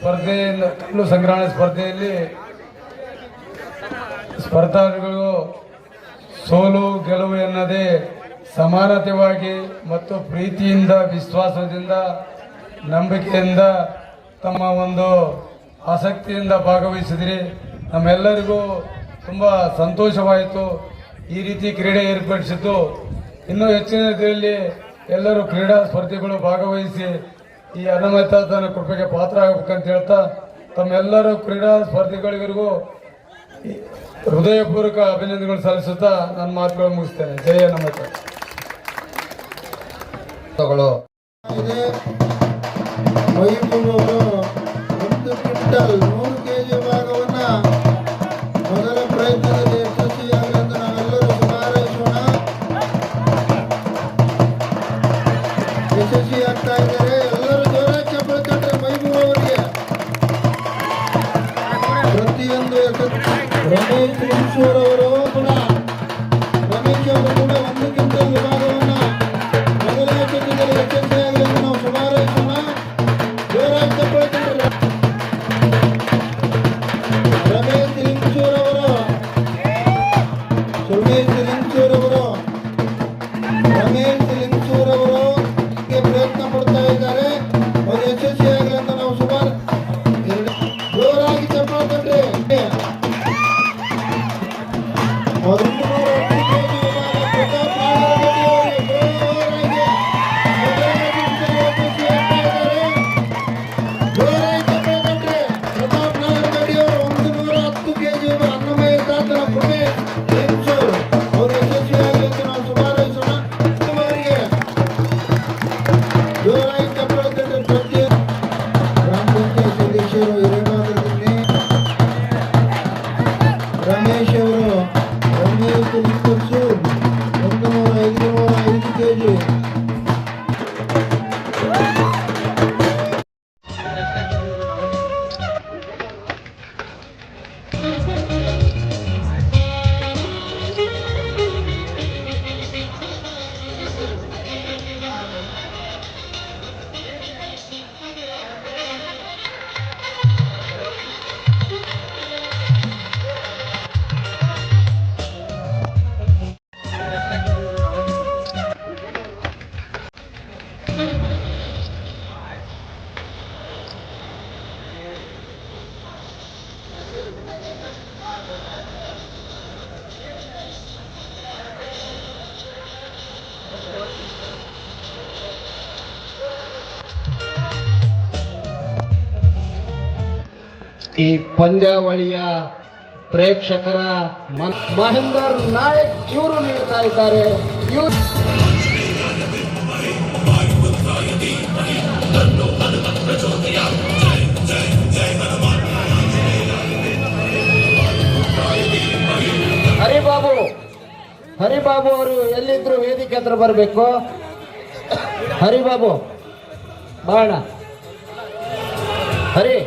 ಸ್ಪರ್ಧೆಯಿಂದ ಕಲ್ಲು ಸಂಗ್ರಹಣೆ ಸ್ಪರ್ಧೆಯಲ್ಲಿ ಸ್ಪರ್ಧಾರ್ಥಿಗಳು ಸೋಲು ಗೆಲುವು ಎನ್ನದೇ ಸಮಾನತೆಯಾಗಿ ಮತ್ತು ಪ್ರೀತಿಯಿಂದ ವಿಶ್ವಾಸದಿಂದ ನಂಬಿಕೆಯಿಂದ ತಮ್ಮ ಒಂದು ಆಸಕ್ತಿಯಿಂದ ಭಾಗವಹಿಸಿದ್ರಿ. ನಮ್ಮೆಲ್ಲರಿಗೂ ತುಂಬ ಸಂತೋಷವಾಯಿತು. ಈ ರೀತಿ ಕ್ರೀಡೆ ಏರ್ಪಡಿಸಿದ್ದು ಇನ್ನೂ ಹೆಚ್ಚಿನ ರೀತಿಯಲ್ಲಿ ಎಲ್ಲರೂ ಕ್ರೀಡಾ ಸ್ಪರ್ಧಿಗಳು ಭಾಗವಹಿಸಿ ಈ ಅನ್ನಮತನ ಕೃಪೆಗೆ ಪಾತ್ರ ಆಗಬೇಕಂತ ಹೇಳ್ತಾ ತಮ್ಮೆಲ್ಲರೂ ಕ್ರೀಡಾ ಸ್ಪರ್ಧಿಗಳಿಗೂ ಹೃದಯಪೂರ್ವಕ ಅಭಿನಂದನೆಗಳು ಸಲ್ಲಿಸುತ್ತಾ ನನ್ನ ಮಾತುಗಳು ಮುಗಿಸ್ತೇನೆ. ಜಯ ಅನ್ನಮತ. ಒಂದು ಕ್ವಿಂಟಲ್ 100 kg ಭಾಗವನ್ನ ಮೊದಲ ಪ್ರಯತ್ನದಲ್ಲಿ ಯಶಸ್ವಿಯಾಗಲೆಂದು ನಾವೆಲ್ಲರೂ ಶುಭಾರೈಸೋಣ. ಯಶಸ್ವಿ ಆಗ್ತಾ ಇದ್ದಾರೆ. ಎಲ್ಲರೂ ಜೋರಾಗಿ ಚಪ್ಪಾಳೆ ತಟ್ಟರೆ ಮೈಬೂಬ್ ಅವರಿಗೆ. ಪ್ರತಿಯೊಂದು ರಮೇಶ್ ಲಿಂಗಸೂರ್ ಅವರು ಕೂಡ 1 ಕ್ವಿಂಟಲ್ ವಿಭಾಗವನ್ನ ಮೊದಲ ಯಶಸ್ವಿಯಲ್ಲಿ ಯಶಸ್ವಿಯಾಗಲೆಂದು ನಾವು ಶುಭಾರೈಸೋಣ. ಜೋರಾಗಿ ಚಪ್ಪಾಳೆ ತಟ್ಟರೆ ರಮೇಶ್ ಲಿಂಗಸೂರ್ ಅವರು ಪ್ರಯತ್ನ ಪಡ್ತಾ ಇದ್ದಾರೆ. ಅವರು ಯಶಸ್ವಿಯಾಗಲಿ ಅಂತ ನಾವು ಜೋರಾಗಿ ಚಪ್ಪಾಳೆ ತಟ್ಟರೆ. ರಮೇಶ್ ಅವರು ರಮೇಶ್ ಲಿಂಗಸೂರ್ 105 kg. ಈ ಪಂದ್ಯಾವಳಿಯ ಪ್ರೇಕ್ಷಕರ ಮಹೇಂದರ್ ನಾಯಕ್ ಇವರು ನೀಡ್ತಾ ಇದ್ದಾರೆ. ಹರಿಬಾಬು ಅವರು ಎಲ್ಲಿದ್ರು ವೇದಿಕೆ ಹತ್ರ ಬರಬೇಕು. ಹರಿಬಾಬು ಬಾಣ ಹರಿ